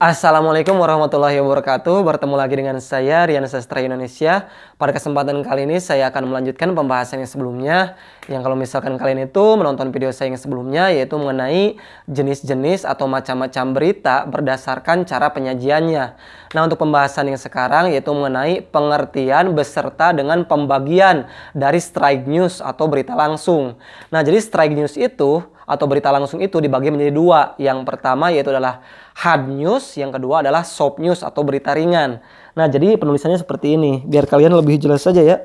Assalamualaikum warahmatullahi wabarakatuh. Bertemu lagi dengan saya Rian Sastra Indonesia. Pada kesempatan kali ini saya akan melanjutkan pembahasan yang sebelumnya. Yang kalau misalkan kalian itu menonton video saya yang sebelumnya, yaitu mengenai jenis-jenis atau macam-macam berita berdasarkan cara penyajiannya. Nah, untuk pembahasan yang sekarang yaitu mengenai pengertian beserta dengan pembagian dari strike news atau berita langsung. Nah, jadi strike news itu atau berita langsung itu dibagi menjadi dua. Yang pertama yaitu adalah hard news, yang kedua adalah soft news atau berita ringan. Nah, jadi penulisannya seperti ini, biar kalian lebih jelas saja ya.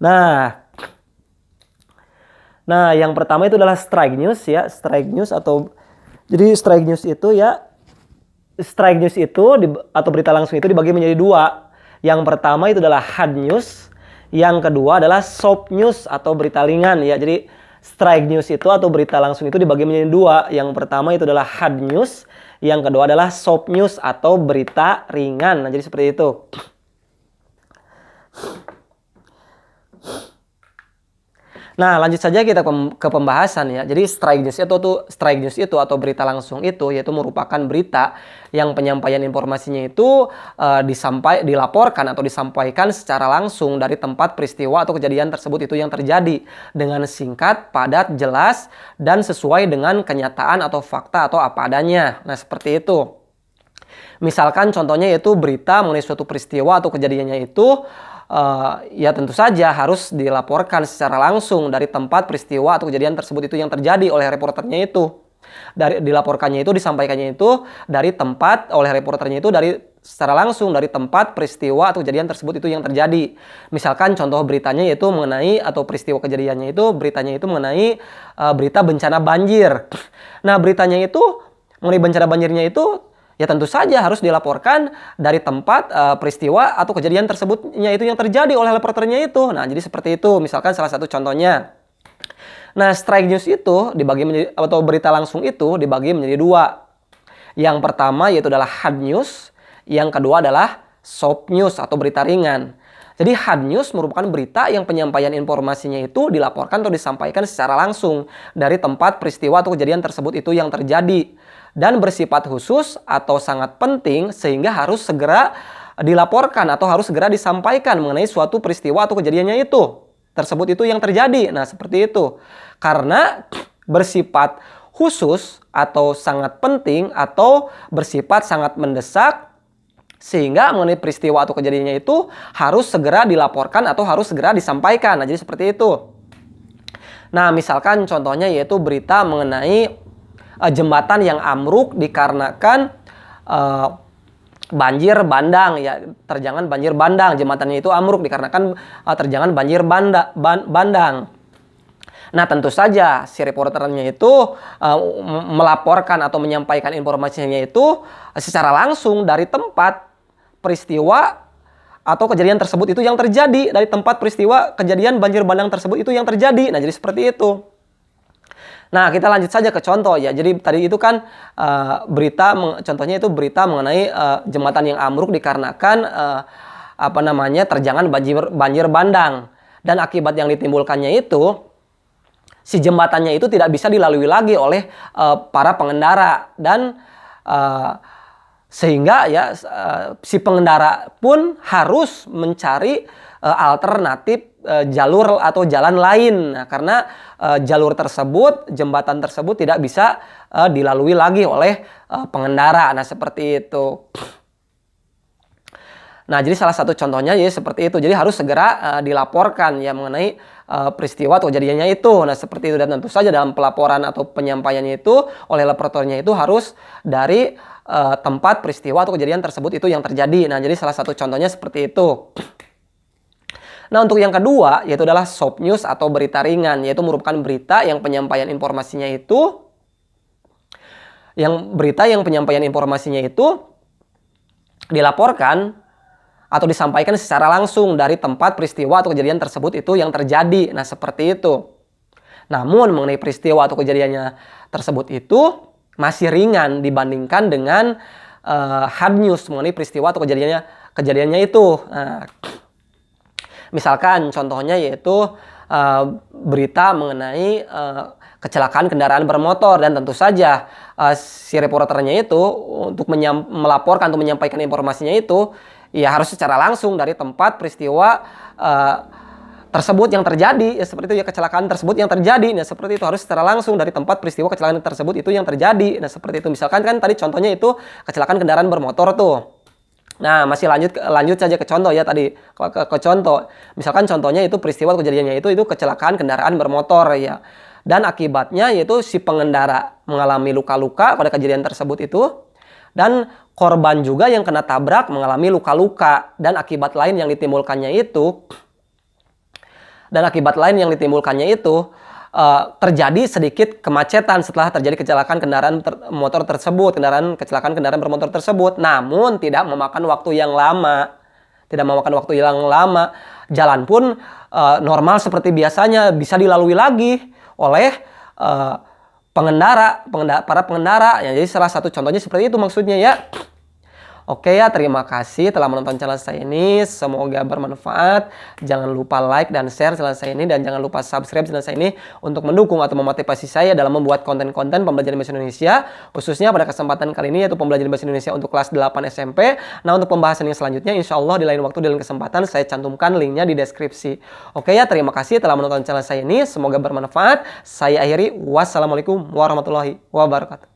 Nah, yang pertama itu adalah strike news ya, strike news atau jadi strike news itu ya, strike news itu atau berita langsung itu dibagi menjadi dua. Yang pertama itu adalah hard news, yang kedua adalah soft news atau berita ringan ya. Jadi strike news itu atau berita langsung itu dibagi menjadi dua. Yang pertama itu adalah hard news, yang kedua adalah soft news atau berita ringan. Nah, jadi seperti itu. Nah, lanjut saja kita ke pembahasan ya. Jadi strike news itu atau berita langsung itu yaitu merupakan berita yang penyampaian informasinya itu dilaporkan atau disampaikan secara langsung dari tempat peristiwa atau kejadian tersebut itu yang terjadi dengan singkat, padat, jelas dan sesuai dengan kenyataan atau fakta atau apa adanya. Nah, seperti itu. Misalkan contohnya yaitu berita mengenai suatu peristiwa atau kejadiannya itu ya tentu saja harus dilaporkan secara langsung dari tempat peristiwa atau kejadian tersebut itu yang terjadi oleh reporternya itu. Dilaporkannya itu, disampaikannya itu dari tempat oleh reporternya itu secara langsung dari tempat peristiwa atau kejadian tersebut itu yang terjadi. Misalkan contoh beritanya yaitu mengenai atau peristiwa kejadiannya itu beritanya itu mengenai berita bencana banjir. Nah, beritanya itu mengenai bencana banjirnya itu ya tentu saja harus dilaporkan dari tempat peristiwa atau kejadian tersebutnya itu yang terjadi oleh reporternya itu. Nah, jadi seperti itu. Misalkan salah satu contohnya. Nah, strike news itu dibagi menjadi atau berita langsung itu dibagi menjadi dua. Yang pertama yaitu adalah hard news, yang kedua adalah soft news atau berita ringan. Jadi hard news merupakan berita yang penyampaian informasinya itu dilaporkan atau disampaikan secara langsung dari tempat peristiwa atau kejadian tersebut itu yang terjadi dan bersifat khusus atau sangat penting sehingga harus segera dilaporkan atau harus segera disampaikan mengenai suatu peristiwa atau kejadiannya itu tersebut itu yang terjadi. Nah, seperti itu. Karena bersifat khusus atau sangat penting atau bersifat sangat mendesak sehingga mengenai peristiwa atau kejadiannya itu harus segera dilaporkan atau harus segera disampaikan. Nah, jadi seperti itu. Nah, misalkan contohnya yaitu berita mengenai jembatan yang ambruk dikarenakan banjir bandang ya, terjangan banjir bandang. Jembatannya itu ambruk dikarenakan terjangan banjir bandang. Nah, tentu saja si reporternya itu melaporkan atau menyampaikan informasinya itu secara langsung dari tempat peristiwa atau kejadian tersebut itu yang terjadi, dari tempat peristiwa kejadian banjir bandang tersebut itu yang terjadi. Nah, jadi seperti itu. Nah, kita lanjut saja ke contoh ya. Jadi tadi itu kan contohnya itu berita mengenai jembatan yang ambruk dikarenakan terjangan banjir bandang, dan akibat yang ditimbulkannya itu si jembatannya itu tidak bisa dilalui lagi oleh para pengendara dan sehingga ya si pengendara pun harus mencari alternatif jalur atau jalan lain. Nah, karena jalur tersebut, jembatan tersebut tidak bisa dilalui lagi oleh pengendara. Nah, seperti itu. Nah, jadi salah satu contohnya ya seperti itu. Jadi harus segera dilaporkan ya mengenai peristiwa atau kejadiannya itu. Nah, seperti itu. Dan tentu saja dalam pelaporan atau penyampaiannya itu oleh reporternya itu harus dari tempat peristiwa atau kejadian tersebut itu yang terjadi. Nah, jadi salah satu contohnya seperti itu. Nah, untuk yang kedua yaitu adalah soft news atau berita ringan, yaitu merupakan berita yang penyampaian informasinya itu dilaporkan atau disampaikan secara langsung dari tempat peristiwa atau kejadian tersebut itu yang terjadi. Nah, seperti itu. Namun mengenai peristiwa atau kejadiannya tersebut itu masih ringan dibandingkan dengan hard news mengenai peristiwa atau kejadiannya itu. Nah, misalkan contohnya yaitu berita mengenai kecelakaan kendaraan bermotor. Dan tentu saja si reporternya itu untuk melaporkan atau menyampaikan informasinya itu ya harus secara langsung dari tempat peristiwa tersebut yang terjadi, ya seperti itu ya, kecelakaan tersebut yang terjadi. Nah seperti itu, harus secara langsung dari tempat peristiwa kecelakaan tersebut itu yang terjadi. Nah seperti itu, misalkan kan tadi contohnya itu kecelakaan kendaraan bermotor tuh. Nah masih lanjut saja ke contoh ya tadi, ke contoh. Misalkan contohnya itu peristiwa kejadiannya itu kecelakaan kendaraan bermotor ya. Dan akibatnya yaitu si pengendara mengalami luka-luka pada kejadian tersebut itu. Dan korban juga yang kena tabrak mengalami luka-luka. Dan akibat lain yang ditimbulkannya itu terjadi sedikit kemacetan setelah terjadi kecelakaan kendaraan kecelakaan kendaraan bermotor tersebut. Namun tidak memakan waktu yang lama. Jalan pun normal seperti biasanya, bisa dilalui lagi oleh para pengendara. Ya, jadi salah satu contohnya seperti itu maksudnya ya. Oke ya, terima kasih telah menonton channel saya ini. Semoga bermanfaat. Jangan lupa like dan share channel saya ini. Dan jangan lupa subscribe channel saya ini untuk mendukung atau memotivasi saya dalam membuat konten-konten pembelajaran bahasa Indonesia. Khususnya pada kesempatan kali ini yaitu pembelajaran bahasa Indonesia untuk kelas 8 SMP. Nah untuk pembahasan yang selanjutnya insya Allah di lain waktu, di lain kesempatan saya cantumkan linknya di deskripsi. Oke ya, terima kasih telah menonton channel saya ini. Semoga bermanfaat. Saya akhiri. Wassalamualaikum warahmatullahi wabarakatuh.